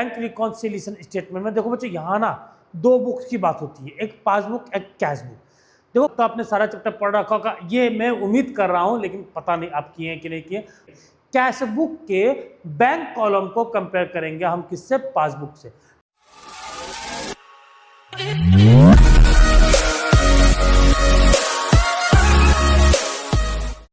Bank reconciliation statement में देखो बच्चों, यहाँ ना दो बुक्स की बात होती है, एक पासबुक एक कैश बुक। देखो तो आपने सारा चैप्टर पढ़ रखा होगा, ये मैं उम्मीद कर रहा हूँ, लेकिन पता नहीं आप किए हैं कि नहीं किए। कैश बुक के बैंक कॉलम को कंपेयर करेंगे हम किससे? पासबुक से।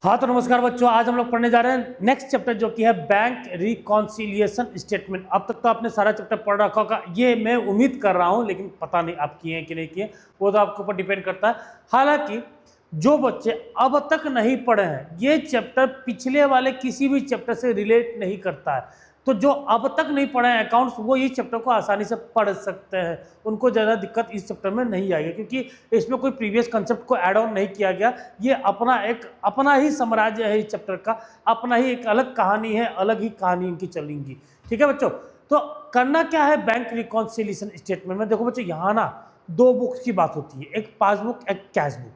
हाँ तो नमस्कार बच्चों, आज हम लोग पढ़ने जा रहे हैं नेक्स्ट चैप्टर जो कि है बैंक रिकॉन्सिलिएशन स्टेटमेंट। अब तक तो आपने सारा चैप्टर पढ़ रखा होगा, ये मैं उम्मीद कर रहा हूँ, लेकिन पता नहीं आप किए हैं कि नहीं किए, वो तो आपके ऊपर डिपेंड करता है। हालांकि जो बच्चे अब तक नहीं पढ़े हैं, ये चैप्टर पिछले वाले किसी भी चैप्टर से रिलेट नहीं करता है, तो जो अब तक नहीं पढ़े हैं अकाउंट्स, वो इस चैप्टर को आसानी से पढ़ सकते हैं, उनको ज़्यादा दिक्कत इस चैप्टर में नहीं आएगी, क्योंकि इसमें कोई प्रीवियस कंसेप्ट को ऐड ऑन नहीं किया गया। ये अपना ही साम्राज्य है इस चैप्टर का, अपना ही एक अलग कहानी है, अलग ही कहानी इनकी चलेंगी। ठीक है बच्चों, तो करना क्या है बैंक रिकॉन्सिलिएशन स्टेटमेंट में? देखो बच्चों, यहाँ ना दो बुक्स की बात होती है, एक पासबुक एक कैश बुक।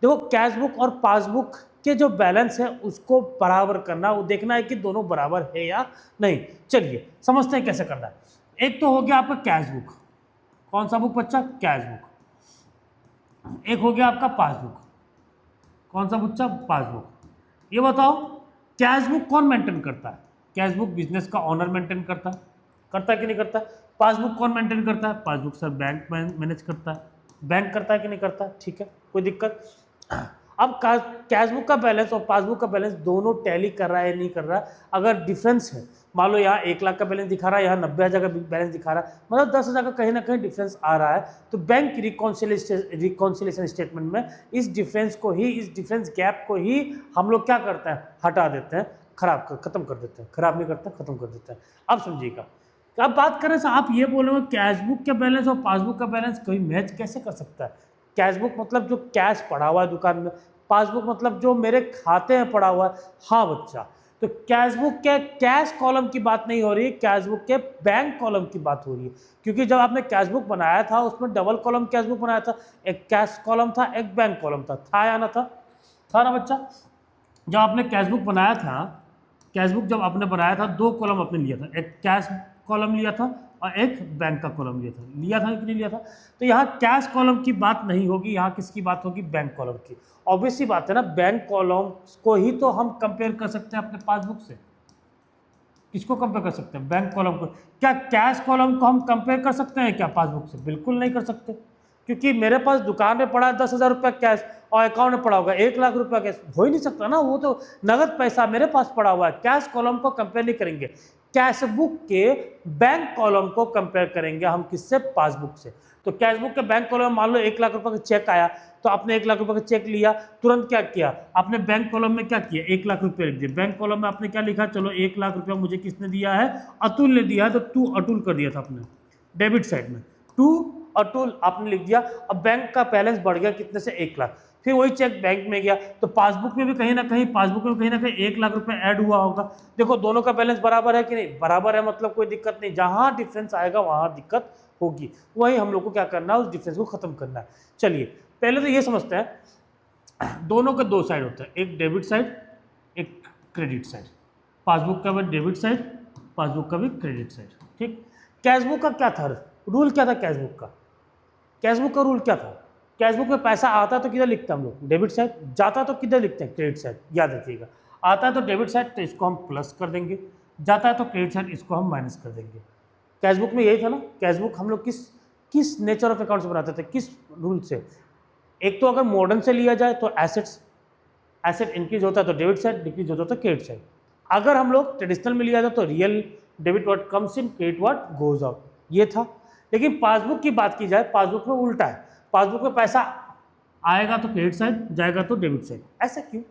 देखो कैश बुक और पासबुक के जो बैलेंस है उसको बराबर करना, वो देखना है कि दोनों बराबर है या नहीं। चलिए समझते हैं कैसे करना है। एक तो हो गया आपका कैश बुक, कौन सा बुक बच्चा? Cash book. एक हो गया आपका पासबुक, कौन सा बच्चा? पासबुक। ये बताओ कैश बुक कौन मेंटेन करता है? कैश बुक बिजनेस का ऑनर मेंटेन करता है कि नहीं करता है? पासबुक कौन मेंटेन करता है? पासबुक सर बैंक मैनेज करता है। बैंक करता है कि नहीं करता है? ठीक है, कोई दिक्कत? अब कैश बुक का बैलेंस और पासबुक का बैलेंस दोनों टैली कर रहा है नहीं कर रहा है? अगर डिफरेंस है, मान लो यहाँ 1 लाख का बैलेंस दिखा रहा है, यहाँ 90,000 का बैलेंस दिखा रहा है, मतलब 10,000 का कहीं ना कहीं डिफरेंस आ रहा है, तो बैंक रिकॉन्सिलिएशन स्टेटमेंट में इस डिफरेंस गैप को ही हम लोग क्या करते हैं? हटा देते हैं, खत्म कर देते हैं। खराब नहीं करते, खत्म कर देते हैं। अब समझिएगा, अब बात करें आप ये बोलोगे कैश बुक का बैलेंस और पासबुक का बैलेंस कोई मैच कैसे कर सकता है? कैश बुक मतलब जो कैश पड़ा हुआ है दुकान में, पासबुक मतलब जो मेरे खाते में पड़ा हुआ है। हाँ बच्चा, तो कैश बुक के कैश कॉलम की बात नहीं हो रही है, कैश बुक के बैंक कॉलम की बात हो रही है। क्योंकि जब आपने कैश बुक बनाया था उसमें डबल कॉलम कैश बुक बनाया था, एक कैश कॉलम था एक बैंक कॉलम था या ना था ना बच्चा? जब आपने कैश बुक बनाया था, कैश बुक जब आपने बनाया था, दो कॉलम आपने लिया था, एक कैश कॉलम लिया था और एक बैंक का कॉलम लिया था कि नहीं लिया था? तो यहाँ कैश कॉलम की बात नहीं होगी, यहाँ किसकी बात होगी? बैंक कॉलम की। ऑब्वियसली बात है ना, बैंक कॉलम को ही तो हम कंपेयर कर सकते हैं अपने पासबुक से। किसको कंपेयर कर सकते हैं? बैंक कॉलम को। क्या कैश कॉलम को हम कंपेयर कर सकते हैं क्या पासबुक से? बिल्कुल नहीं कर सकते, क्योंकि मेरे पास दुकान में पड़ा 10,000 रुपया कैश और अकाउंट में पड़ा होगा 1 लाख रुपया कैश, हो ही नहीं सकता ना, वो तो नगद पैसा मेरे पास पड़ा हुआ है। कैश कॉलम को कंपेयर नहीं करेंगे, कैश बुक के बैंक कॉलम को कंपेयर करेंगे हम किससे? पासबुक से। तो कैश बुक के बैंक कॉलम में मान लो 1 लाख रुपए का चेक आया, तो आपने 1 लाख रुपए का चेक लिया, तुरंत क्या किया आपने? बैंक कॉलम में क्या किया? 1 लाख रुपए लिख दिए। बैंक कॉलम में आपने क्या लिखा? चलो 1 लाख रुपया मुझे किसने दिया है? अतुल ने दिया है, तो टू अतुल कर दिया था आपने डेबिट साइड में, टू अतुल आपने लिख दिया। अब बैंक का बैलेंस बढ़ गया कितने से? 1 लाख। फिर वही चेक बैंक में गया, तो पासबुक में भी कहीं ना कहीं 1 लाख रुपए ऐड हुआ होगा। देखो दोनों का बैलेंस बराबर है कि नहीं? बराबर है, मतलब कोई दिक्कत नहीं। जहां डिफरेंस आएगा वहां दिक्कत होगी, वही हम लोग को क्या करना है? उस डिफरेंस को खत्म करना है। चलिए पहले तो ये समझते हैं, दोनों के दो साइड होते हैं, एक डेबिट साइड एक क्रेडिट साइड। पासबुक का भी डेबिट साइड, पासबुक का भी क्रेडिट साइड। ठीक, कैशबुक का क्या था रूल? क्या था कैशबुक का? कैशबुक का रूल क्या था? कैशबुक में पैसा आता है तो किधर लिखते हैं हम लोग? Debit side. जाता है तो किधर लिखते हैं? Credit side. याद रखिएगा, आता है तो डेबिट साइड, तो इसको हम प्लस कर देंगे, जाता है तो क्रेडिट साइड, इसको हम माइनस कर देंगे। कैशबुक में यही था ना। कैशबुक हम लोग किस नेचर ऑफ अकाउंट से बनाते थे? किस रूल से? एक तो अगर मॉडर्न से लिया जाए तो एसेट इंक्रीज होता है तो डेबिट साइड, डिक्रीज होता है तो क्रेडिट साइड। अगर हम लोग ट्रेडिशनल में लिया जाए तो real debit what comes in, credit what goes out, ये था। लेकिन पासबुक की बात की जाए, पासबुक में उल्टा है। पासबुक में पैसा आएगा तो क्रेडिट साइड, जाएगा तो डेबिट साइड। ऐसा क्यों?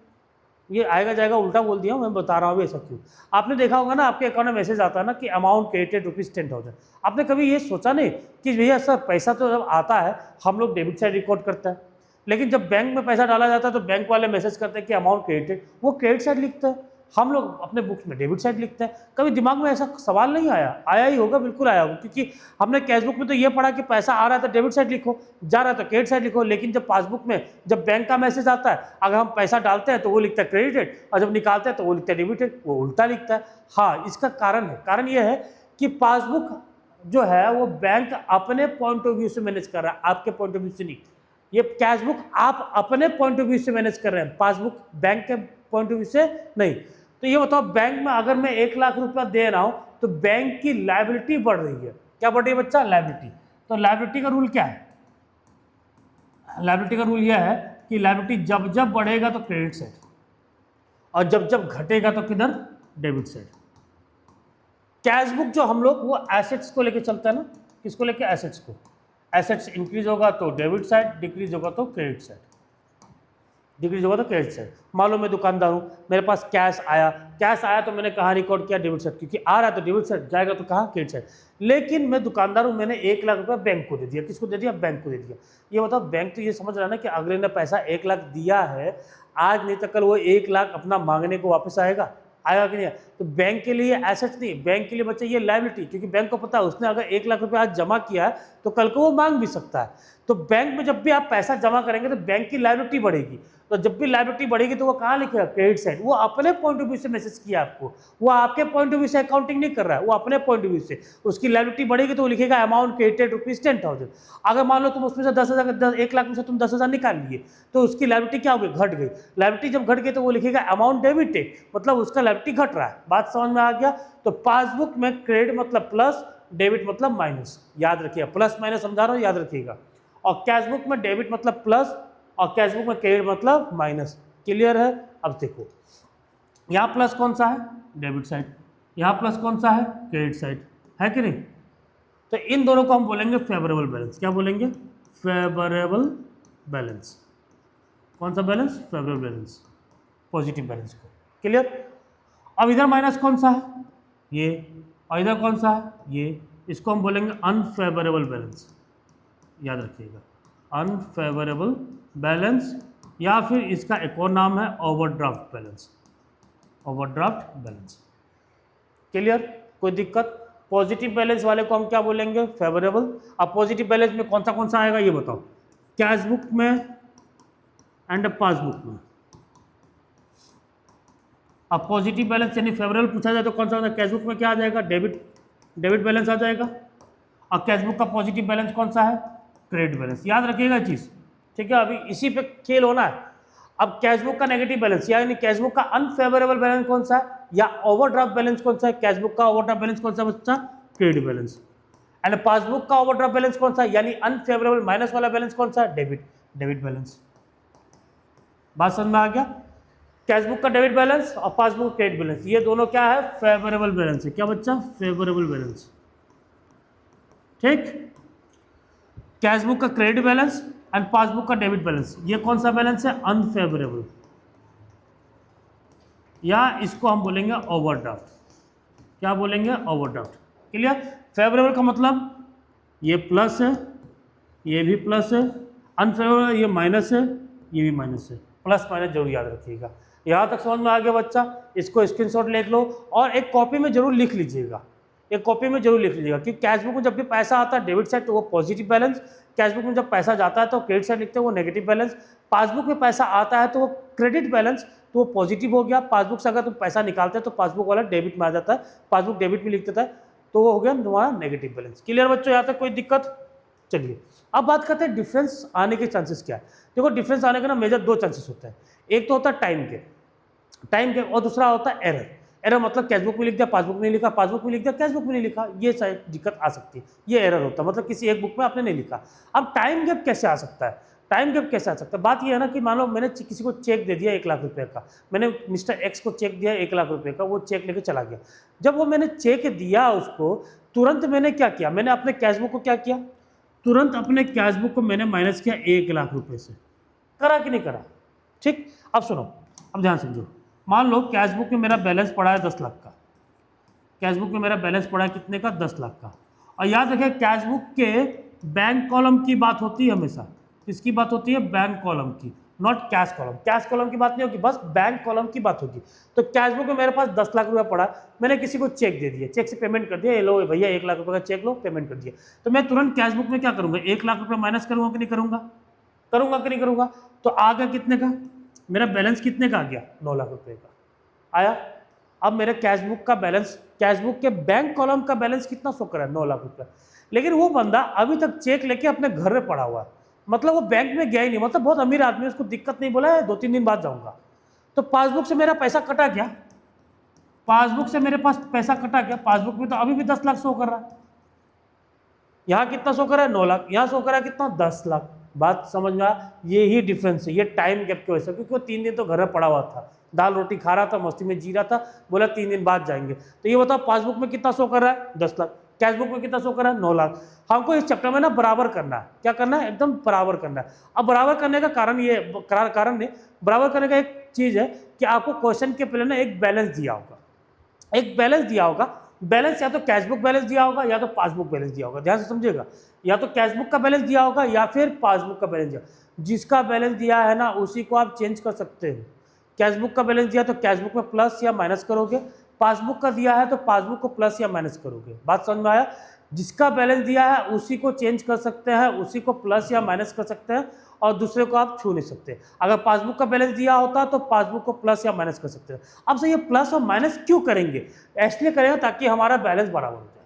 ये आएगा जाएगा उल्टा बोल दिया हूँ, मैं बता रहा हूँ ऐसा क्यों। आपने देखा होगा ना, आपके अकाउंट में मैसेज आता है ना कि अमाउंट क्रेडिटेड ₹10,000। आपने कभी ये सोचा नहीं कि भैया सर पैसा तो जब आता है हम लोग डेबिट साइड रिकॉर्ड करते हैं, लेकिन जब बैंक में पैसा डाला जाता है तो बैंक वाले मैसेज करते हैं कि अमाउंट क्रेडिटेड, वो क्रेडिट साइड लिखते हैं, हम लोग अपने बुक्स में डेबिट साइड लिखते हैं। कभी दिमाग में ऐसा सवाल नहीं आया? आया ही होगा, बिल्कुल आया होगा, क्योंकि हमने कैश बुक में तो ये पढ़ा कि पैसा आ रहा है तो डेबिट साइड लिखो, जा रहा है तो क्रेडिट साइड लिखो। लेकिन जब पासबुक में जब बैंक का मैसेज आता है, अगर हम पैसा डालते हैं तो वो लिखता है क्रेडिटेड, और जब निकालते हैं तो वो लिखता है डेबिटेड, वो उल्टा लिखता है। हाँ, इसका कारण है, कारण ये है कि पासबुक जो है वो बैंक अपने पॉइंट ऑफ व्यू से मैनेज कर रहा है, आपके पॉइंट ऑफ व्यू से नहीं। ये कैश बुक आप अपने पॉइंट ऑफ व्यू से मैनेज कर रहे हैं, पासबुक बैंक के पॉइंट ऑफ व्यू से नहीं। तो ये बताओ, बैंक में अगर मैं 1 लाख रुपया दे रहा हूं तो बैंक की लायबिलिटी बढ़ रही है। क्या बढ़ रही है बच्चा? लायबिलिटी। तो लायबिलिटी का रूल क्या है? लायबिलिटी का रूल यह है कि लायबिलिटी जब जब बढ़ेगा तो क्रेडिट साइड, और जब जब घटेगा तो किधर? Debit side. कैश बुक जो हम लोग वो एसेट्स को लेके चलता है ना, किसको लेके? एसेट्स को। एसेट्स इंक्रीज होगा तो डेबिट साइड, डिक्रीज होगा तो क्रेडिट साइड, डिक्रीज होगा तो क्रेडिट साइड। मान लो मैं दुकानदार हूँ, मेरे पास कैश आया तो मैंने कहाँ रिकॉर्ड किया? डेबिट साइड, क्योंकि आ रहा है तो डेबिट साइड, जाएगा तो कहाँ? Credit side. लेकिन मैं दुकानदार हूँ, मैंने 1 लाख रुपया बैंक को दे दिया। किसको दे दिया? बैंक को दे दिया। ये बताओ, बैंक तो ये समझ रहा है ना कि अगले ने पैसा 1 लाख दिया है, आज नहीं तो कल वो 1 लाख अपना मांगने को वापस आएगा कि नहीं? तो बैंक के लिए एसेट नहीं, बैंक के लिए बच्चे ये लायबिलिटी, क्योंकि बैंक को पता है उसने अगर 1 लाख रुपया आज जमा किया है तो कल को वो मांग भी सकता है। तो बैंक में जब भी आप पैसा जमा करेंगे तो बैंक की लायबिलिटी बढ़ेगी, तो जब भी लायबिलिटी बढ़ेगी तो वो कहाँ लिखेगा? Credit side. वो अपने पॉइंट ऑफ व्यू से मैसेज किया आपको, वो आपके पॉइंट ऑफ व्यू से अकाउंटिंग नहीं कर रहा है, वो अपने पॉइंट ऑफ व्यू से। उसकी लायबिलिटी बढ़ेगी तो वो लिखेगा अमाउंट क्रेडिटेड ₹10,000। अगर मान लो तुम उसमें से 10,000, 1 लाख में से तुम 10,000 निकाल लिए तो उसकी लायबिलिटी क्या हो गई? घट गई। लायबिलिटी जब घट गई तो वो लिखेगा अमाउंट डेबिटेड, मतलब उसका लायबिलिटी घट रहा है। बात समझ में आ गया? तो पासबुक में क्रेडिट मतलब प्लस, डेबिट मतलब माइनस। याद रखिएगा, प्लस माइनस समझा रहा हूँ, याद रखिएगा। और कैश बुक में डेबिट मतलब प्लस और कैश बुक में क्रेडिट मतलब माइनस। क्लियर है? अब देखो, यहाँ प्लस कौन सा है? Debit side. यहाँ प्लस कौन सा है? Credit side. है कि नहीं? तो इन दोनों को हम बोलेंगे फेवरेबल बैलेंस। क्या बोलेंगे? Favourable balance. कौन सा balance? Favourable balance, positive balance को। क्लियर? अब इधर माइनस कौन सा है? ये। और इधर कौन सा है? ये। इसको हम बोलेंगे अनफेवरेबल बैलेंस। याद रखिएगा, अनफेवरेबल बैलेंस, या फिर इसका एक और नाम है overdraft balance. Overdraft balance. Clear? कोई दिक्कत? पॉजिटिव बैलेंस वाले को हम क्या बोलेंगे? फेवरेबल। अब पॉजिटिव बैलेंस में कौन सा आएगा ये बताओ? कैश बुक में एंड पासबुक में। अब पॉजिटिव बैलेंस यानी फेवरेबल पूछा जाए तो कौन सा होता है? कैश बुक में क्या आ जाएगा? डेबिट बैलेंस आ जाएगा। और कैश बुक का पॉजिटिव बैलेंस कौन सा है? Credit balance. याद रखिएगा चीज़, ठीक है? अभी इसी पे खेल होना है। अब कैश बुक का नेगेटिव बैलेंस यानी कैश बुक का अनफेवरेबल बैलेंस कौन सा है, या ओवरड्राफ्ट बैलेंस कौन सा है? कैश बुक का ओवरड्राफ्ट बैलेंस कौन सा बच्चा? Credit balance. एंड पासबुक का ओवरड्राफ्ट बैलेंस कौन सा है, यानी अनफेवरेबल माइनस वाला बैलेंस कौन सा है? Debit balance. बात समझ में आ गया? कैश बुक का डेबिट बैलेंस और पासबुक क्रेडिट बैलेंस, ये दोनों क्या है? फेवरेबल बैलेंस है। क्या बच्चा? Favourable balance. ठीक? कैश बुक का क्रेडिट बैलेंस एंड पासबुक का डेबिट बैलेंस, ये कौन सा बैलेंस है? अनफेवरेबल, या इसको हम बोलेंगे ओवरड्राफ्ट। क्या बोलेंगे? ओवरड्राफ्ट। क्लियर? फेवरेबल का मतलब ये प्लस है, ये भी प्लस है, अनफेवरेबल ये माइनस है, ये भी माइनस है। प्लस माइनस जरूर याद रखिएगा। यहाँ तक समझ में आ गया बच्चा? इसको स्क्रीनशॉट ले लो और एक कॉपी में जरूर लिख लीजिएगा, एक कॉपी में जरूर लिख लीजिएगा। क्योंकि कैश बुक में जब भी पैसा आता है डेबिट साइड तो वो पॉजिटिव बैलेंस, कैश बुक में जब पैसा जाता है तो क्रेडिट साइड लिखते हैं वो नेगेटिव बैलेंस, पासबुक में पैसा आता है तो वो क्रेडिट बैलेंस तो वो पॉजिटिव हो गया। पासबुक से अगर तुम पैसा निकालते हैं तो पासबुक वाला डेबिट में आ जाता है, पासबुक डेबिट में लिख देता है तो वो हो गया तुम्हारा नेगेटिव बैलेंस। क्लियर बच्चों? यहाँ तक कोई दिक्कत? चलिए अब बात करते हैं डिफरेंस आने के चांसेस क्या है। देखो डिफरेंस आने के ना मेजर 2 चांसेस होते हैं। एक तो होता है टाइम के और दूसरा होता है एरर मतलब कैश बुक में लिख दिया पासबुक में नहीं लिखा, पासबुक में लिख दिया कैश बुक में नहीं लिखा, ये शायद दिक्कत आ सकती है, ये एरर होता है, मतलब किसी एक बुक में आपने नहीं लिखा। अब टाइम गैप कैसे आ सकता है? टाइम गैप कैसे आ सकता है? बात ये है ना कि मान लो मैंने किसी को चेक दे दिया 1 लाख रुपए का, मैंने मिस्टर एक्स को चेक दिया 1 लाख रुपए का, वो चेक लेके चला गया। जब वो मैंने चेक दिया उसको, तुरंत मैंने क्या किया? मैंने अपने कैश बुक को क्या किया? तुरंत अपने कैश बुक को मैंने माइनस किया 1 लाख रुपए से। करा कि नहीं करा? ठीक। अब सुनो, अब ध्यान समझो। मान लो कैश बुक में मेरा बैलेंस पड़ा है 10 लाख का, कैश बुक में मेरा बैलेंस पड़ा है कितने का? 10 लाख का। और याद रखें कैश बुक के बैंक कॉलम की बात होती है हमेशा। किसकी बात होती है? बैंक कॉलम की, not cash column. Cash column की बात नहीं होगी, बस बैंक कॉलम की बात होगी। तो कैश बुक में मेरे पास 10 लाख रुपया पड़ा, मैंने किसी को चेक दे दिया, चेक से पेमेंट कर दिया, ये लो भैया 1 लाख रुपये का चेक लो, पेमेंट कर दिया। तो मैं तुरंत कैश बुक में क्या करूँगा? 1 लाख रुपये माइनस करूँगा कि नहीं करूँगा? करूँगा कि नहीं करूँगा? तो आ गया कितने का? मेरा बैलेंस कितने का आ गया? 9 लाख रुपये का आया। अब मेरे कैशबुक का बैलेंस, कैशबुक के बैंक कॉलम का बैलेंस कितना शो कर रहा है, 9 लाख रुपया। लेकिन वो बंदा अभी तक चेक लेके अपने घर में पड़ा हुआ है, मतलब वो बैंक में गया ही नहीं, मतलब बहुत अमीर आदमी, उसको दिक्कत नहीं, बोला है 2-3 दिन बाद जाऊंगा। तो पासबुक से मेरा पैसा कटा गया, पासबुक से मेरे पास पैसा कटा गया, पासबुक में तो अभी भी 10 लाख शो कर रहा है। यहाँ कितना शो कर रहा है, 9 लाख, यहाँ शो कर रहा है कितना, 10 लाख। बात समझ में आया, ये ही डिफरेंस है, ये टाइम गैप की वजह से, क्योंकि वो 3 दिन तो घर में पड़ा हुआ था, दाल रोटी खा रहा था, मस्ती में जी रहा था, बोला 3 दिन बाद जाएंगे। तो ये बताओ पासबुक में कितना शो कर रहा है, 10 लाख, कैशबुक में कितना शो कर रहा है, 9 लाख। हमको इस चैप्टर में ना बराबर करना है, क्या करना है, एकदम बराबर करना है। अब बराबर करने का कारण ये, कारण नहीं, बराबर करने का एक चीज़ है कि आपको क्वेश्चन के पहले ना एक बैलेंस दिया होगा, एक बैलेंस दिया होगा, बैलेंस या तो कैशबुक बैलेंस दिया होगा या तो पासबुक बैलेंस दिया होगा, ध्यान से समझिएगा, या तो कैशबुक का बैलेंस दिया होगा या फिर पासबुक का बैलेंस दिया। जिसका बैलेंस दिया है ना उसी को आप चेंज कर सकते हो। कैशबुक का बैलेंस दिया तो कैशबुक में प्लस या माइनस करोगे, पासबुक का दिया है तो पासबुक को प्लस या माइनस करोगे। बात समझ में आया, जिसका बैलेंस दिया है उसी को चेंज कर सकते हैं, उसी को प्लस या माइनस कर सकते हैं, और दूसरे को आप छू नहीं सकते। अगर पासबुक का बैलेंस दिया होता तो पासबुक को प्लस या माइनस कर सकते हैं। अब से ये प्लस और माइनस क्यों करेंगे, इसलिए करेंगे ताकि हमारा बैलेंस बराबर हो जाए।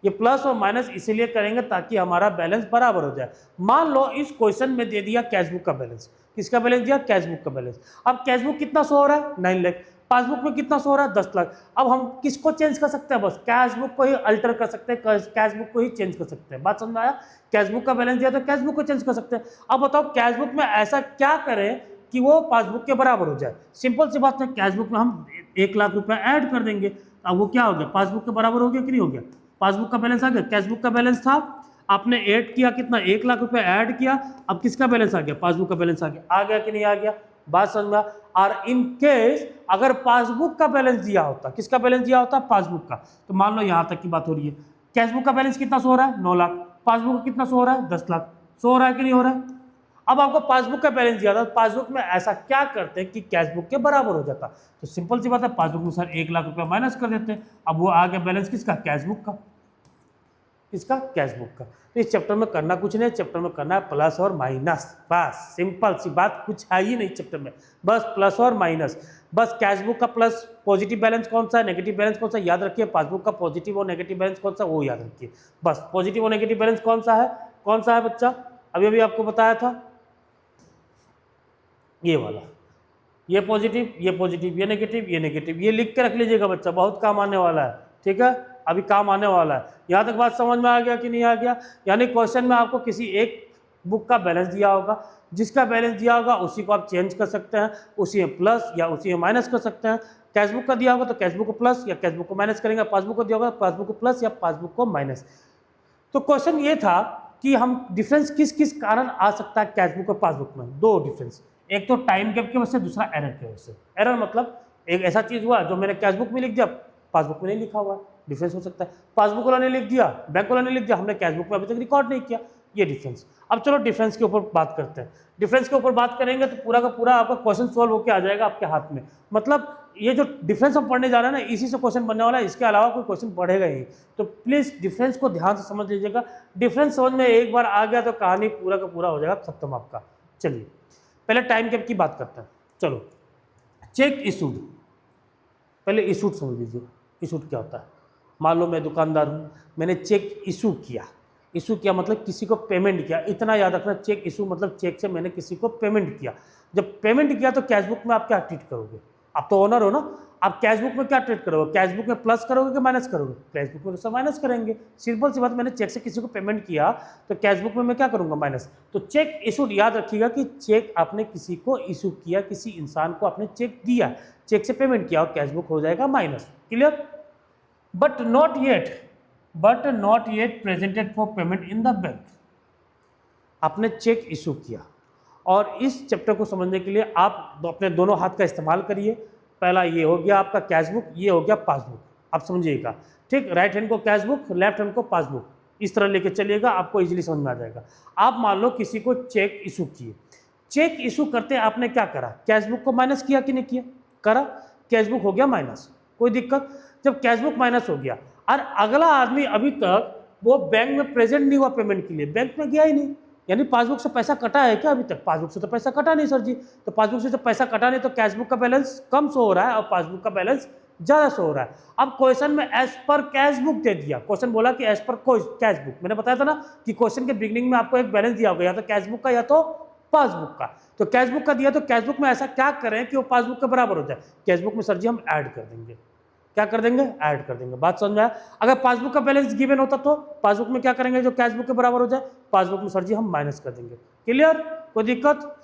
ये प्लस और माइनस इसीलिए करेंगे ताकि हमारा बैलेंस बराबर हो जाए। मान लो इस क्वेश्चन में दे दिया कैशबुक का बैलेंस, किसका बैलेंस दिया, कैशबुक का बैलेंस। अब कैशबुक कितना शो हो रहा है, 9 लाख, पासबुक में कितना शो हो रहा है, 10 लाख। अब हम किसको चेंज कर सकते हैं, बस कैशबुक को ही अल्टर कर सकते हैं, कैशबुक को ही चेंज कर सकते हैं। बात समझ में आया, कैशबुक का बैलेंस दिया तो कैशबुक को चेंज कर सकते हैं। अब बताओ कैशबुक में ऐसा क्या करें कि वो पासबुक के बराबर हो जाए। सिंपल सी बात है, कैशबुक में हम 1 लाख रुपया ऐड कर देंगे, अब वो क्या हो गया, पासबुक के बराबर हो गया कि नहीं हो गया। पासबुक का बैलेंस आ गया, कैशबुक का बैलेंस था, आपने ऐड किया कितना, 1 लाख रुपए ऐड किया, अब किसका बैलेंस आ गया, पासबुक का बैलेंस आ गया कि नहीं आ गया। बात समझ में। और इन केस अगर पासबुक का बैलेंस दिया होता, किसका बैलेंस दिया होता, पासबुक का, तो मान लो यहां तक की बात हो रही है, कैशबुक का बैलेंस कितना शो हो रहा है, 9 लाख, पासबुक का कितना शो हो रहा है, 10 लाख, शो हो रहा है कि नहीं हो रहा है। अब आपको पासबुक का बैलेंस दिया था, पासबुक में ऐसा क्या करते हैं कि कैशबुक के बराबर हो जाता, तो सिंपल सी बात है, पासबुक में सर 1 लाख रुपया माइनस कर देते हैं, अब वो आ गया बैलेंस किसका, कैशबुक का, किसका, कैशबुक का। तो इस चैप्टर में करना कुछ नहीं, चैप्टर में करना है प्लस और माइनस, बस सिंपल सी बात, कुछ है ही नहीं चैप्टर में, बस प्लस और माइनस। बस कैशबुक का प्लस पॉजिटिव बैलेंस कौन सा है, नेगेटिव बैलेंस कौन सा याद रखिए, पासबुक का पॉजिटिव और नेगेटिव बैलेंस कौन सा वो याद रखिए। बस पॉजिटिव और नेगेटिव बैलेंस कौन सा है बच्चा, अभी अभी आपको बताया था, ये वाला, ये पॉजिटिव, ये पॉजिटिव, ये नेगेटिव, ये लिख के रख लीजिएगा बच्चा, बहुत काम आने वाला है, ठीक है, अभी काम आने वाला है। यहाँ तक बात समझ में आ गया कि नहीं आ गया। यानी क्वेश्चन में आपको किसी एक बुक का बैलेंस दिया होगा, जिसका बैलेंस दिया होगा उसी को आप चेंज कर सकते हैं, उसी में प्लस या उसी में माइनस कर सकते हैं। कैशबुक का दिया होगा तो कैशबुक को प्लस या कैशबुक को माइनस करेंगे, पासबुक को दिया होगा पासबुक को प्लस या पासबुक को माइनस। तो क्वेश्चन ये था कि हम डिफरेंस किस किस कारण आ सकता है कैशबुक और पासबुक में, दो डिफरेंस, एक तो टाइम गैप की वजह से, दूसरा एरर की वजह से। एरर मतलब एक ऐसा चीज हुआ जो मैंने कैशबुक में लिख दिया, पासबुक में नहीं लिखा हुआ, डिफरेंस हो सकता है। पासबुक वाला ने लिख दिया, बैंक वाला ने लिख दिया, हमने कैशबुक में अभी तक रिकॉर्ड नहीं किया, ये डिफरेंस। अब चलो डिफरेंस के ऊपर बात करते हैं। डिफरेंस के ऊपर बात करेंगे तो पूरा का पूरा आपका क्वेश्चन सॉल्व होकर आ जाएगा आपके हाथ में। मतलब ये जो डिफरेंस हम पढ़ने जा रहे हैं ना, इसी से क्वेश्चन बनने वाला है, इसके अलावा कोई क्वेश्चन पढ़ेगा ही। तो प्लीज डिफरेंस को ध्यान से समझ लीजिएगा, डिफरेंस समझ में एक बार आ गया तो कहानी पूरा का पूरा हो जाएगा खत्म आपका। चलिए पहले टाइम गैप की बात करते हैं। चलो चेक इशूड, पहले इशूड समझ लीजिए, इशूड क्या होता है। मान लो मैं दुकानदार हूँ, मैंने चेक इशू किया, इशू किया मतलब किसी को पेमेंट किया, इतना याद रखना, चेक इशू मतलब चेक से मैंने किसी को पेमेंट किया। जब पेमेंट किया तो कैशबुक में आप क्या ट्रीट करोगे, आप तो ओनर हो ना, आप कैशबुक में क्या ट्रीट करोगे, कैशबुक में प्लस करोगे कि माइनस करोगे, कैशबुक में तो माइनस करेंगे, सिंपल सी बात। मैंने चेक से किसी को पेमेंट किया तो कैशबुक में मैं क्या करूंगा, माइनस। तो चेक इशूड याद रखिएगा कि चेक आपने किसी को इशू किया, किसी इंसान को आपने चेक दिया, चेक से पेमेंट किया और कैशबुक हो जाएगा minus, clear. But not yet presented for payment in the bank. आपने चेक इशू किया और इस चैप्टर को समझने के लिए आप अपने दोनों हाथ का इस्तेमाल करिए। पहला ये हो गया आपका कैशबुक, ये हो गया पासबुक, आप समझिएगा, ठीक। राइट हैंड को कैशबुक, लेफ्ट हैंड को पासबुक, इस तरह लेके चलिएगा, आपको इजीली समझ में आ जाएगा। आप मान लो किसी को चेक इशू किए, चेक इशू करते आपने क्या करा, कैशबुक को माइनस किया कि नहीं किया, करा, कैशबुक हो गया माइनस, कोई दिक्कत। जब कैशबुक माइनस हो गया और अगला आदमी अभी तक वो बैंक में प्रेजेंट नहीं हुआ पेमेंट के लिए, बैंक में गया ही नहीं, यानी पासबुक से पैसा कटा है क्या अभी तक, पासबुक से तो पैसा कटा नहीं सर जी। तो पासबुक से तो पैसा कटा नहीं तो कैशबुक का बैलेंस कम शो हो रहा है और पासबुक का बैलेंस ज़्यादा शो हो रहा है। अब क्वेश्चन में एज पर कैश बुक दे दिया, क्वेश्चन बोला कि एज पर कैश बुक, मैंने बताया था ना कि क्वेश्चन के बिगनिंग में आपको एक बैलेंस दिया होगा, या तो कैश बुक का या तो पासबुक का। तो कैश बुक का दिया तो कैश बुक में ऐसा क्या करें कि वो पासबुक के बराबर हो जाए। कैश बुक में सर जी हम ऐड कर देंगे, क्या कर देंगे, ऐड कर देंगे। बात समझ में आया। अगर पासबुक का बैलेंस गिवन होता तो पासबुक में क्या करेंगे, जो कैश बुक के बराबर हो जाए, पासबुक में सर जी हम माइनस कर देंगे। क्लियर, कोई दिक्कत।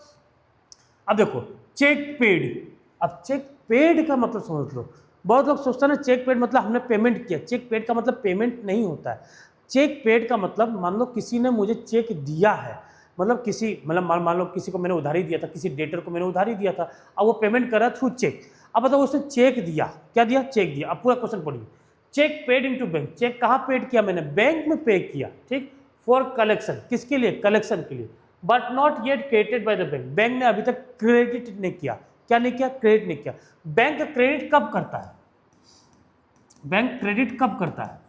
अब देखो चेक पेड, अब चेक पेड का मतलब समझ लो। बहुत लोग सोचते हैं ना चेक पेड मतलब हमने पेमेंट किया, चेक पेड का मतलब पेमेंट नहीं होता है। चेक पेड का मतलब मान लो किसी ने मुझे चेक दिया है, मतलब किसी मतलब मान लो किसी को मैंने उधारी दिया था, किसी डेटर को मैंने उधारी दिया था, अब वो पेमेंट कर रहा है थ्रू चेक। अब बताओ उसने चेक दिया, क्या दिया, चेक दिया। अब पूरा क्वेश्चन पढ़िए, cheque paid into bank, cheque कहाँ पेड किया मैंने, बैंक में पे किया, ठीक, फॉर कलेक्शन, किसके लिए, कलेक्शन के लिए, but not yet credited bye the bank, bank ने अभी तक क्रेडिट नहीं किया, क्या नहीं किया, क्रेडिट नहीं किया। बैंक क्रेडिट कब करता है, बैंक क्रेडिट कब करता है,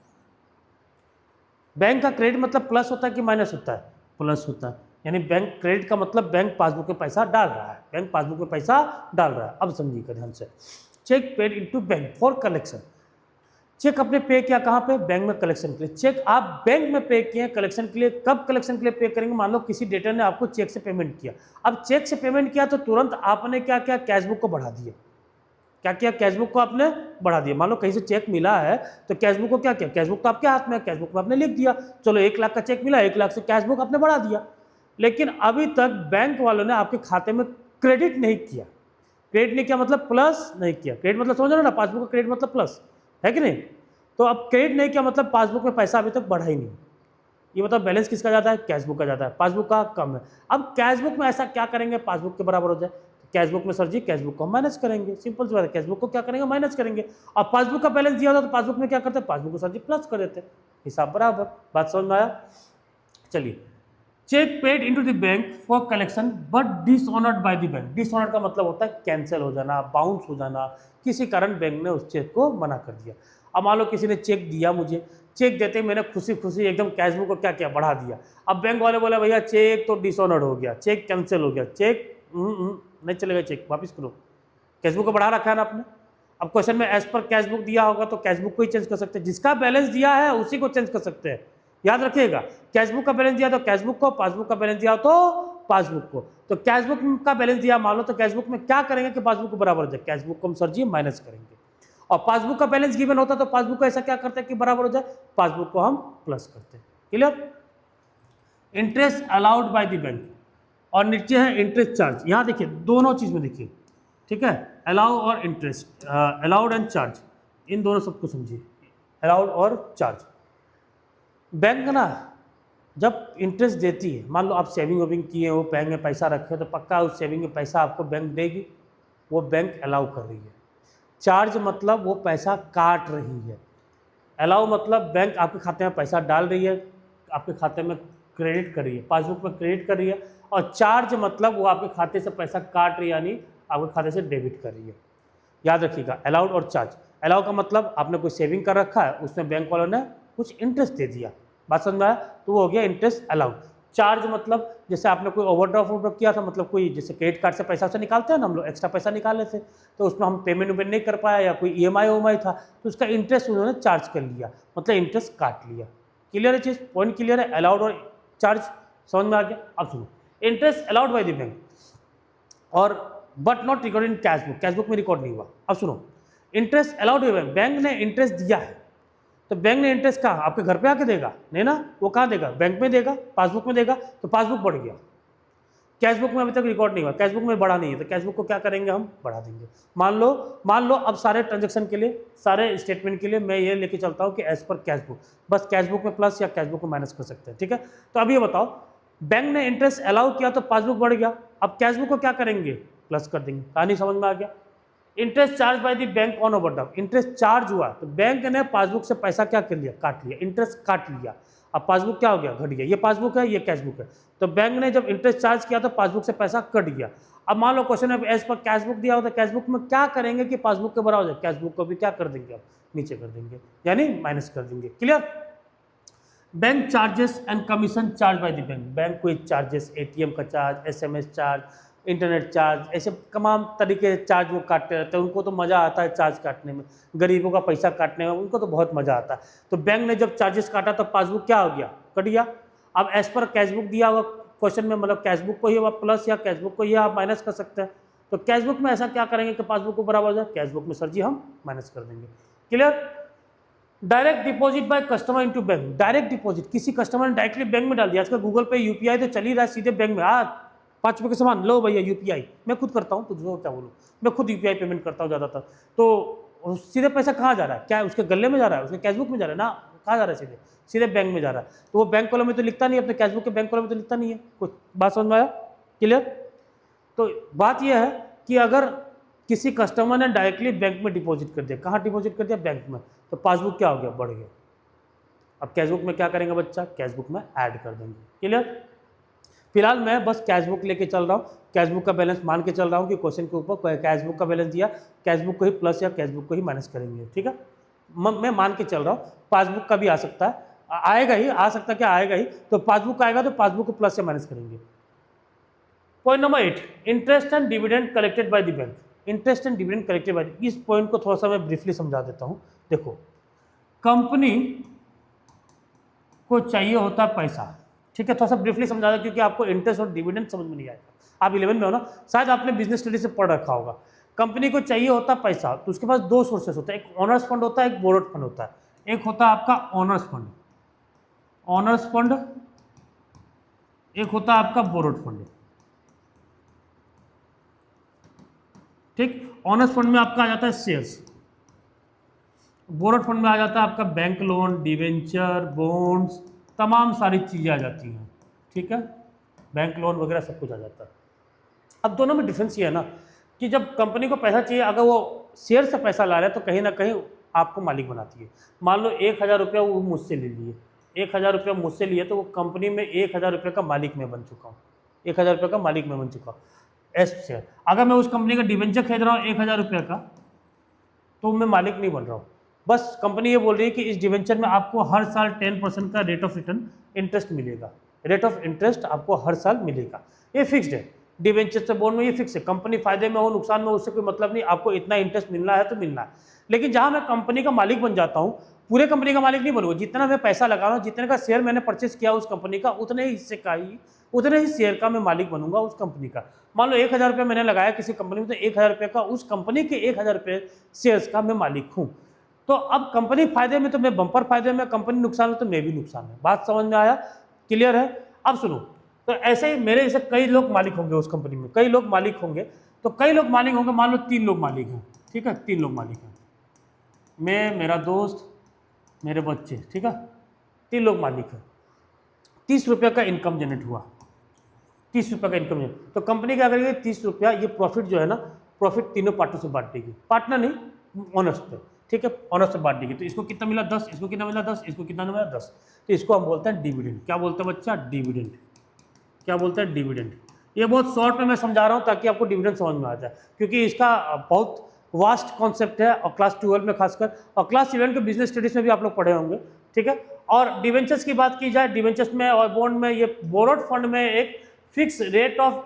बैंक का क्रेडिट मतलब प्लस होता है कि माइनस होता है, प्लस होता है। यानी बैंक क्रेडिट का मतलब बैंक पासबुक में पैसा डाल रहा है, बैंक पासबुक में पैसा डाल रहा है। अब समझिएगा ध्यान से, cheque paid into bank for collection, cheque आपने पे किया कहाँ पे, बैंक में कलेक्शन के लिए। चेक आप बैंक में पे किए कलेक्शन के लिए, कब कलेक्शन के लिए पे करेंगे, मान लो किसी डेटर ने आपको चेक से पेमेंट किया। अब चेक से पेमेंट किया तो तुरंत आपने क्या किया, कैशबुक को बढ़ा दिया, क्या किया, कैशबुक को आपने बढ़ा दिया। मान लो कहीं से चेक मिला है तो कैशबुक को क्या किया, कैशबुक तो आपके हाथ में है, कैशबुक में आपने लिख दिया, चलो 1 लाख का चेक मिला, 1 लाख से कैशबुक आपने बढ़ा दिया। लेकिन अभी तक बैंक वालों ने आपके खाते में क्रेडिट नहीं किया, क्रेडिट नहीं किया मतलब प्लस नहीं किया, क्रेडिट मतलब समझ रहे हो ना, पासबुक का क्रेडिट मतलब प्लस है कि नहीं। तो अब क्रेडिट नहीं किया मतलब पासबुक में पैसा अभी तक बढ़ा ही नहीं। ये मतलब बैलेंस किसका जाता है, कैशबुक का जाता है, पासबुक का कम है। अब कैशबुक में ऐसा क्या करेंगे पासबुक के बराबर हो जाए, कैशबुक में सर जी कैशबुक को हम माइनस करेंगे, सिंपल सी बात है, कैशबुक को क्या करेंगे, माइनस करेंगे। और पासबुक का बैलेंस दिया होता तो पासबुक में क्या करते हैं, पासबुक को सर जी प्लस कर देते, हिसाब बराबर। बात समझ में आया। चलिए, cheque paid into the bank for collection but dishonoured by the bank, dishonoured का मतलब होता है कैंसिल हो जाना, बाउंस हो जाना, किसी कारण बैंक ने उस चेक को मना कर दिया। अब मान लो किसी ने चेक दिया मुझे, चेक देते ही मैंने खुशी खुशी एकदम कैशबुक को क्या किया, बढ़ा दिया। अब बैंक वाले बोले भैया चेक तो डिसऑनर्ड हो गया, चेक कैंसिल हो गया, चेक नहीं चलेगा, चेक वापस करो, कैशबुक को बढ़ा रखा है ना आपने। अब क्वेश्चन में एज पर कैशबुक दिया होगा तो कैशबुक को ही चेंज कर सकते हैं, जिसका बैलेंस दिया है उसी को चेंज कर सकते हैं, याद रखिएगा। कैशबुक का बैलेंस दिया तो कैशबुक को, पासबुक का बैलेंस दिया तो पासबुक को। तो कैशबुक का बैलेंस दिया मान लो तो कैशबुक में क्या करेंगे कि पासबुक को बराबर हो जाए, कैशबुक को हम सर जी माइनस करेंगे। और पासबुक का बैलेंस गिवन होता तो पासबुक को ऐसा क्या करते हैं कि बराबर हो जाए, पासबुक को हम प्लस करते हैं। Clear. Interest allowed by the bank, और नीचे है इंटरेस्ट चार्ज। यहाँ देखिए दोनों चीज में देखिए, ठीक है, अलाउ और इंटरेस्ट, अलाउड एंड चार्ज, इन दोनों सबको समझिए, अलाउड और चार्ज। बैंक ना जब इंटरेस्ट देती है, मान लो आप सेविंग वेविंग किए हो, बैंक में पैसा रखे तो पक्का उस सेविंग में पैसा आपको बैंक देगी, वो बैंक अलाउ कर रही है। चार्ज मतलब वो पैसा काट रही है, अलाउ मतलब बैंक आपके खाते में पैसा डाल रही है, आपके खाते में क्रेडिट कर रही है, पासबुक में क्रेडिट कर रही है। और चार्ज मतलब वो आपके खाते से पैसा काट रही है, यानी आपके खाते से डेबिट कर रही है। याद रखिएगा अलाउड और चार्ज। अलाउ का मतलब आपने कोई सेविंग कर रखा है, उसमें बैंक वालों ने कुछ इंटरेस्ट दे दिया, बात समझ में आया, तो वो हो गया इंटरेस्ट अलाउड। चार्ज मतलब जैसे आपने कोई ओवरड्राफ्ट किया था, मतलब कोई जैसे क्रेडिट कार्ड से पैसा से निकालते हैं ना हम लोग, एक्स्ट्रा पैसा निकाल लेते तो उसमें हम पेमेंट वेमेंट नहीं कर पाया, या कोई ईएमआई था तो उसका इंटरेस्ट उन्होंने चार्ज कर लिया, मतलब इंटरेस्ट काट लिया। क्लियर है चीज़, पॉइंट क्लियर है, अलाउड और चार्ज समझ में आ गया। अब सुनो, interest allowed by the bank और but not recorded in cashbook, cashbook में रिकॉर्ड नहीं हुआ। अब सुनो, interest allowed by bank, bank ने इंटरेस्ट दिया है तो बैंक ने इंटरेस्ट कहाँ, आपके घर पे आके देगा नहीं ना, वो कहाँ देगा, बैंक में देगा, पासबुक में देगा, तो पासबुक बढ़ गया। कैशबुक में अभी तक रिकॉर्ड नहीं हुआ, कैशबुक में बढ़ा नहीं है, तो कैशबुक को क्या करेंगे हम, बढ़ा देंगे। मान लो अब सारे ट्रांजेक्शन के लिए, सारे स्टेटमेंट के लिए मैं ये लेके चलता हूँ कि एज पर कैशबुक, बस कैशबुक में प्लस या कैशबुक को माइनस कर सकते हैं, ठीक है। तो अब ये बताओ, बैंक ने इंटरेस्ट अलाउ किया तो पासबुक बढ़ गया, अब कैशबुक को क्या करेंगे, प्लस कर देंगे। कहानी समझ में आ गया। Interest charge by the bank on overdraft, interest charge हुआ तो बैंक ने पासबुक से पैसा क्या कर लिया, काट लिया, इंटरेस्ट काट लिया। अब पासबुक क्या हो गया, घट गया, ये पासबुक है ये कैशबुक है, तो बैंक ने जब इंटरेस्ट चार्ज किया तो पासबुक से पैसा कट गया। अब मान लो क्वेश्चन में एज पर कैशबुक दिया होता, कैशबुक में क्या करेंगे कि पासबुक के बराबर हो जाए, कैशबुक को भी क्या कर देंगे, अब नीचे कर देंगे, यानी माइनस कर देंगे। Clear. Bank charges and commission charge by the bank, bank कोई चार्जेस, एटीएम का charge, SMS charge, internet charge, ऐसे तमाम तरीके के चार्ज वो काटते रहते हैं। उनको तो मज़ा आता है चार्ज काटने में, गरीबों का पैसा काटने में उनको तो बहुत मज़ा आता है। तो बैंक ने जब चार्जेस काटा तो पासबुक क्या हो गया, कट गया। अब एज पर कैशबुक दिया हुआ क्वेश्चन में, मतलब कैशबुक को ही आप प्लस या कैशबुक को ही आप माइनस कर सकते हैं। तो कैशबुक में ऐसा क्या करेंगे कि पासबुक को बराबर हो जाए, कैशबुक में सर जी हम माइनस कर देंगे। Clear. Direct deposit by customer into bank, direct deposit किसी कस्टमर ने डायरेक्टली बैंक में डाल दिया। आजकल गूगल पे यूपीआई तो चल ही रहा है, सीधे बैंक में 5 रुपये के सामान लो भैया यूपीआई, मैं खुद करता हूँ, तो क्या बोलूँ, मैं खुद यूपीआई पेमेंट करता हूँ ज़्यादातर। तो सीधे पैसा कहाँ जा रहा है, क्या उसके गले में जा रहा है, उसके कैशबुक में जा रहा है ना, कहाँ जा रहा है, सीधे सीधे बैंक में जा रहा है। तो वो बैंक कॉलम में तो लिखता नहीं है, अपने कैशबुक के बैंक कॉलम में तो लिखता नहीं है। कुछ बात समझ में आया, क्लियर। तो बात यह है कि अगर किसी कस्टमर ने डायरेक्टली बैंक में डिपॉजिट कर दिया, कहाँ डिपॉजिट कर दिया, बैंक में, तो पासबुक क्या हो गया, बढ़ गया। अब कैशबुक में क्या करेंगे बच्चा, कैशबुक में ऐड कर देंगे। क्लियर। फिलहाल मैं बस कैशबुक लेके चल रहा हूँ, कैशबुक का बैलेंस मान के चल रहा हूँ कि क्वेश्चन के ऊपर कैशबुक का बैलेंस दिया, कैशबुक को ही प्लस या कैशबुक को ही माइनस करेंगे। ठीक है, मैं मान के चल रहा हूँ। पासबुक का भी आ सकता है, आएगा ही, आ सकता क्या आएगा ही। तो पासबुक आएगा तो पासबुक को प्लस से माइनस करेंगे। Point number 8, interest and dividend collected by the bank. Interest and dividend collected by, इस पॉइंट को थोड़ा सा मैं ब्रीफली समझा देता हूँ। देखो, कंपनी को चाहिए होता है पैसा, ठीक है, थोड़ा सा ब्रीफली समझा दो क्योंकि आपको इंटरेस्ट और डिविडेंड समझ में नहीं आएगा। आप 11 में हो ना, शायद आपने बिजनेस स्टडी से पढ़ रखा होगा। कंपनी को चाहिए होता है पैसा, तो उसके पास 2 सोर्सेस होता है, एक ओनर्स फंड होता है, एक बोरोड फंड होता है। एक होता है आपका ओनर्स फंड, एक होता है आपका बोरोड फंड। ठीक, ओनर्स फंड में आपका आ जाता है शेयर्स, बोरोड फंड में आ जाता है आपका बैंक लोन, डिवेंचर, बॉन्ड्स, तमाम सारी चीज़ें आ जाती हैं। ठीक है, बैंक लोन वगैरह सब कुछ आ जाता है। अब दोनों में डिफरेंस ये है ना कि जब कंपनी को पैसा चाहिए, अगर वो शेयर से पैसा ला रहा है तो कहीं ना कहीं आपको मालिक बनाती है। मान लो 1000 रुपया वो मुझसे ले लिए, 1000 रुपया मुझसे लिए, तो वो कंपनी में 1000 रुपये का मालिक मैं बन चुका हूँ, 1000 रुपये का मालिक मैं बन चुका हूँ एस शेयर। अगर मैं उस कंपनी का डिवेंचर खरीद रहा हूँ 1000 रुपये का, तो मैं मालिक नहीं बन रहा हूँ। बस कंपनी ये बोल रही है कि इस डिवेंचर में आपको हर साल 10% का रेट ऑफ रिटर्न इंटरेस्ट मिलेगा, रेट ऑफ इंटरेस्ट आपको हर साल मिलेगा, ये फिक्स्ड है। डिवेंचर से बॉन्ड में ये फिक्स है, कंपनी फायदे में हो नुकसान में उससे कोई मतलब नहीं, आपको इतना इंटरेस्ट मिलना है तो मिलना है। लेकिन जहाँ मैं कंपनी का मालिक बन जाता हूँ, पूरे कंपनी का मालिक नहीं बनूंगा, जितना मैं पैसा लगा रहा हूँ, जितने का शेयर मैंने परचेस किया उस कंपनी का, उतने ही हिस्से का ही, उतने ही शेयर का मैं मालिक बनूंगा उस कंपनी का। मान लो 1000 रुपये मैंने लगाया किसी कंपनी में, तो 1000 रुपये का उस कंपनी के 1000 रुपये शेयर्स का मैं मालिक हूँ। तो अब कंपनी फायदे में तो मैं बम्पर फायदे में, कंपनी नुकसान में तो मैं भी नुकसान में। बात समझ में आया, क्लियर है। अब सुनो, तो ऐसे ही मेरे जैसे कई लोग मालिक होंगे उस कंपनी में, कई लोग मालिक होंगे। तो कई लोग मालिक होंगे, मान लो 3 लोग मालिक हैं, ठीक है, 3 लोग मालिक हैं, मैं, मेरा दोस्त, मेरे बच्चे, ठीक है, 3 लोग मालिक हैं। 30 रुपये का इनकम जनरेट हुआ, 30 रुपये का इनकम जनरेट, तो कंपनी क्या करेगी, 30 रुपया ये प्रॉफिट जो है ना, प्रॉफिट तीनों पार्टी से बांट देगी, पार्टनर नहीं, ओनर्स पे, ठीक है, ओनर्स से बांट देगी। तो इसको कितना मिला 10, इसको कितना मिला 10, इसको कितना मिला 10, तो इसको हम बोलते हैं डिविडेंड। क्या बोलते हैं बच्चा, डिविडेंड। क्या बोलते हैं, डिविडेंड। ये बहुत शॉर्ट में मैं समझा रहा हूँ ताकि आपको डिविडेंड समझ में आ जाए, क्योंकि इसका बहुत वास्ट कॉन्सेप्ट है, और क्लास 12 में खासकर, और क्लास 11 के बिजनेस स्टडीज में भी आप लोग पढ़े होंगे, ठीक है। और डिवेंचर्स की बात की जाए, डिवेंचर्स में और बॉन्ड में, ये बोरोड फंड में एक फिक्स रेट ऑफ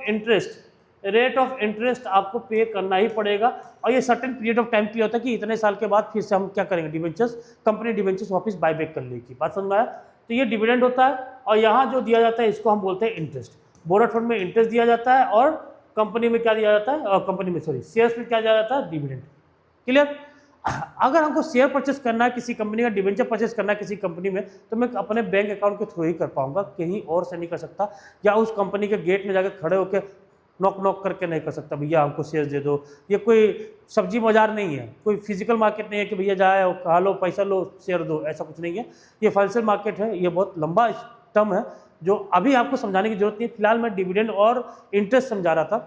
इंटरेस्ट आपको पे करना ही पड़ेगा, और ये सर्टेन पीरियड ऑफ टाइम के लिए होता है कि इतने साल के बाद फिर से हम क्या करेंगे, डिवेंचर्स, कंपनी डिवेंचर्स वापस बाय बैक कर लेगी। बात समझ में आया। तो ये डिविडेंड होता है, और यहाँ जो दिया जाता है इसको हम बोलते हैं इंटरेस्ट। बोरोड फंड में इंटरेस्ट दिया जाता है, और कंपनी में क्या दिया जाता है, और कंपनी में सॉरी शेयर्स में क्या दिया जाता है, डिविडेंड। क्लियर। अगर हमको शेयर परचेस करना है किसी कंपनी का, डिवेंचर परचेस करना है किसी कंपनी में, तो मैं अपने बैंक अकाउंट के थ्रू ही कर पाऊंगा, कहीं और से नहीं कर सकता, या उस कंपनी के गेट में जाकर खड़े होकर नॉक करके नहीं कर सकता, भैया हमको शेयर दे दो। ये कोई सब्जी बाजार नहीं है, कोई फिजिकल मार्केट नहीं है कि भैया जाए कहा लो पैसा लो शेयर दो, ऐसा कुछ नहीं है। ये फाइनेंशियल मार्केट है, ये बहुत लंबा टर्म है जो अभी आपको समझाने की जरूरत नहीं है। फिलहाल मैं डिविडेंड और इंटरेस्ट समझा रहा था।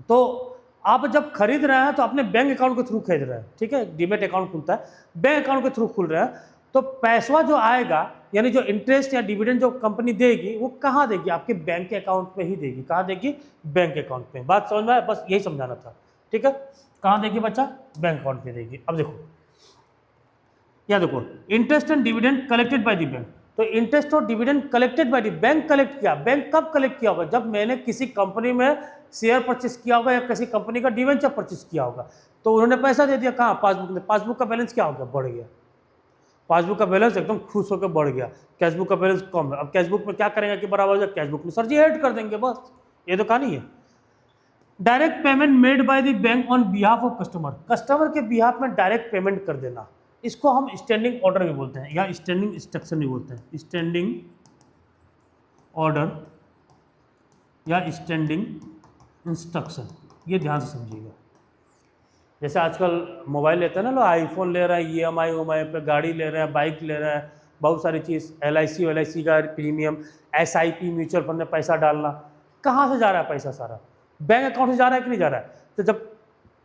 तो आप जब खरीद रहे हैं तो अपने बैंक अकाउंट के थ्रू खरीद रहे हैं, ठीक है, डीमेट अकाउंट खुलता है, बैंक अकाउंट के थ्रू खुल रहा है। तो पैसा जो आएगा, यानी जो इंटरेस्ट या डिविडेंड जो कंपनी देगी, वो कहाँ देगी, आपके बैंक के अकाउंट में ही देगी। कहाँ देगी, बैंक अकाउंट में। बात समझ में आया, बस यही समझाना था, ठीक है। कहाँ देगी बच्चा, बैंक अकाउंट में देगी। अब देखो, या देखो, interest and dividend collected by the bank. तो इंटरेस्ट और dividend collected by the bank collect किया। बैंक कब कलेक्ट किया होगा? जब मैंने किसी कंपनी में शेयर परचेस किया होगा या किसी कंपनी का डिवेंचर परचेस किया होगा, तो उन्होंने पैसा दे दिया। कहाँ? पासबुक में। पासबुक का बैलेंस क्या हो गया? बढ़ गया। पासबुक का बैलेंस एकदम खुश होकर बढ़ गया। कैशबुक का बैलेंस कम है। अब कैशबुक में क्या करेंगे कि बराबर हो जाए? कैशबुक में सर जी ऐड कर देंगे, बस। ये तो कहानी है। Direct payment made by the bank on behalf of customer. Customer के बिहाफ में डायरेक्ट पेमेंट कर देना, इसको हम स्टैंडिंग ऑर्डर भी बोलते हैं या स्टैंडिंग इंस्ट्रक्शन भी बोलते हैं। स्टैंडिंग ऑर्डर या स्टैंडिंग इंस्ट्रक्शन, ये ध्यान से समझिएगा। जैसे आजकल मोबाइल लेते हैं ना लोग, आईफोन ले रहे हैं, EMI पे गाड़ी ले रहे हैं, बाइक ले रहे हैं, बहुत सारी चीज़, LIC का प्रीमियम, SIP म्यूचुअल फंड में पैसा डालना। कहाँ से जा रहा है पैसा? सारा बैंक अकाउंट से जा रहा है कि नहीं जा रहा है? तो जब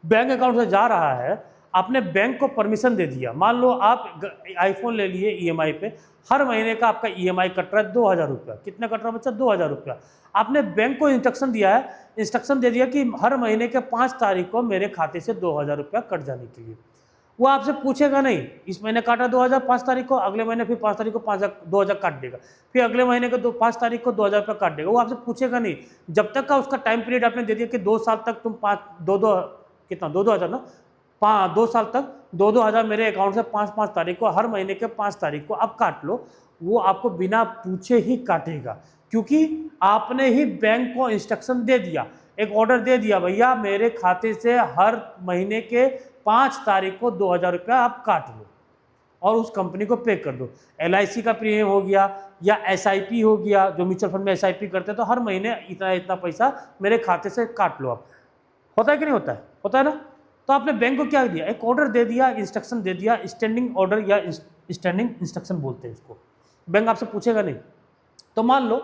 बैंक अकाउंट से जा रहा है, आपने बैंक को परमिशन दे दिया। मान लो आप आईफोन ले लिए EMI पे, हर महीने का आपका EMI कट रहा है 2000 रुपया। कितने कट रहा है बच्चा? 2000 रुपया। आपने बैंक को इंस्ट्रक्शन दिया है, इंस्ट्रक्शन दे दिया कि हर महीने के 5 तारीख को मेरे खाते से 2000 रुपया कट जाने के लिए। वो आपसे पूछेगा नहीं, इस महीने काटा 2000 5 तारीख को, अगले महीने फिर 5 तारीख को 2000 काट देगा, फिर अगले महीने को 5 तारीख को 2000 रुपया काट देगा। वो आपसे पूछेगा नहीं। जब तक का उसका टाइम पीरियड आपने दे दिया कि 2 साल तक तुम 2-2 ना 2 साल तक 2-2 हज़ार मेरे अकाउंट से 5-5 तारीख को, हर महीने के 5 तारीख को आप काट लो, वो आपको बिना पूछे ही काटेगा, क्योंकि आपने ही बैंक को इंस्ट्रक्शन दे दिया, एक ऑर्डर दे दिया, भैया मेरे खाते से हर महीने के 5 तारीख को 2000 रुपया आप काट लो और उस कंपनी को पे कर दो। LIC का प्रीमियम हो गया या SIP हो गया, जो म्यूचुअल फंड में SIP करते हैं, तो हर महीने इतना इतना पैसा मेरे खाते से काट लो आप। होता है कि नहीं होता है? होता है ना। तो आपने बैंक को क्या दिया? एक ऑर्डर दे दिया, इंस्ट्रक्शन दे दिया, स्टैंडिंग ऑर्डर या स्टैंडिंग इंस्ट्रक्शन बोलते हैं इसको। बैंक आपसे पूछेगा नहीं। तो मान लो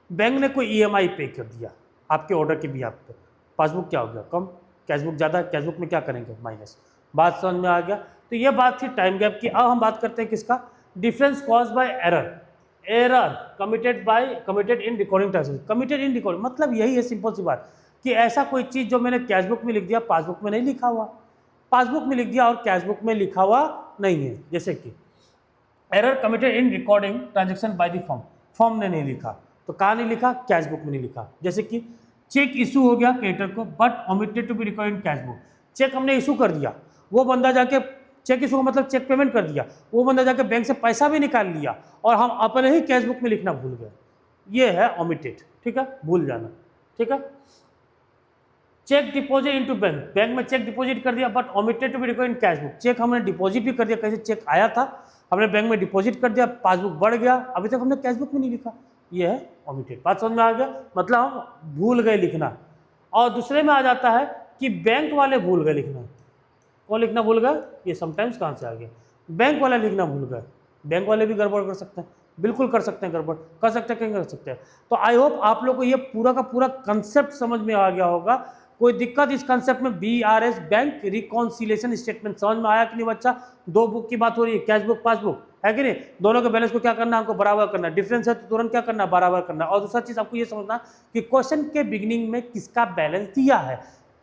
बैंक ने कोई EMI पे कर दिया आपके ऑर्डर के भी आप पे, पासबुक क्या हो गया? कम। कैशबुक ज़्यादा, कैशबुक में क्या करेंगे? माइनस। बात समझ में आ गया? तो ये बात थी टाइम गैप की। अब हम बात करते हैं किसका? Difference cause by error committed in recording transaction. Committed in recording मतलब यही है, सिंपल सी बात, कि ऐसा कोई चीज़ जो मैंने कैशबुक में लिख दिया, पासबुक में नहीं लिखा हुआ, पासबुक में लिख दिया और कैशबुक में लिखा हुआ नहीं है। जैसे कि error committed in recording transaction by the form ने नहीं लिखा, तो कहाँ नहीं लिखा? कैशबुक में नहीं लिखा। जैसे कि चेक इशू हो गया क्रेडिटर को, but omitted to be record in cashbook. Cheque हमने इशू कर दिया, वो बंदा जाके चेक इशू मतलब चेक पेमेंट कर दिया, वो बंदा जाके बैंक से पैसा भी निकाल लिया और हम अपने ही कैशबुक में लिखना भूल गए। ये है ओमिटेड, ठीक है, भूल जाना, ठीक है। चेक डिपॉजिट इनटू बैंक में चेक डिपॉजिट कर दिया, but omitted to be record in cashbook. Cheque हमने डिपॉजिट भी कर दिया, कैसे चेक आया था हमने बैंक में डिपॉजिट कर दिया, पासबुक बढ़ गया, अभी तक हमने कैशबुक में नहीं लिखा, ये है ओमिटेड। बात समझ में आ गया? मतलब हम भूल गए लिखना। और दूसरे में आ जाता है कि बैंक वाले भूल गए लिखना। कौन लिखना भूल गए? ये समटाइम्स कहाँ से आ गया? बैंक वाले लिखना भूल गए। बैंक वाले भी गड़बड़ कर सकते हैं, बिल्कुल कर सकते हैं, गड़बड़ कर सकते हैं, कहीं कर सकते हैं। तो आई होप आप लोग को ये पूरा का पूरा कंसेप्ट समझ में आ गया होगा। कोई दिक्कत इस कंसेप्ट में? BRS बैंक रिकॉन्सिलिएशन स्टेटमेंट समझ में आया कि नहीं बच्चा? 2 बुक की बात हो रही है, कैशबुक पासबुक, है कि नहीं? दोनों के बैलेंस को क्या करना है? हमको बराबर करना। डिफरेंस है तो तुरंत क्या करना? बराबर करना। और दूसरा चीज आपको ये समझना कि क्वेश्चन के बिगिनिंग में किसका बैलेंस दिया है,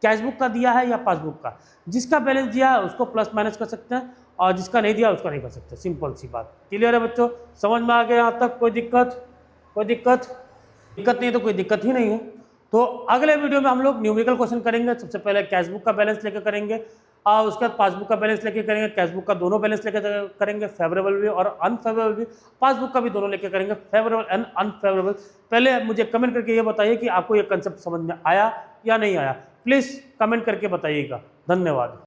कैशबुक का दिया है या पासबुक का। जिसका बैलेंस दिया है उसको प्लस माइनस कर सकते हैं और जिसका नहीं दिया उसका नहीं कर सकते। सिंपल सी बात। क्लियर है बच्चों? समझ में आ गया यहाँ तक? कोई दिक्कत? कोई दिक्कत नहीं तो कोई दिक्कत ही नहीं है। तो अगले वीडियो में हम लोग न्यूमेरिकल क्वेश्चन करेंगे। सबसे पहले कैशबुक का बैलेंस लेकर करेंगे और उसके बाद पासबुक का बैलेंस लेके करेंगे। कैशबुक का दोनों बैलेंस लेकर करेंगे, फेवरेबल भी और अनफेवरेबल भी। पासबुक का भी दोनों लेके करेंगे, फेवरेबल एंड अनफेवरेबल। पहले मुझे कमेंट करके ये बताइए कि आपको ये कंसेप्ट समझ में आया या नहीं आया। प्लीज़ कमेंट करके बताइएगा। धन्यवाद।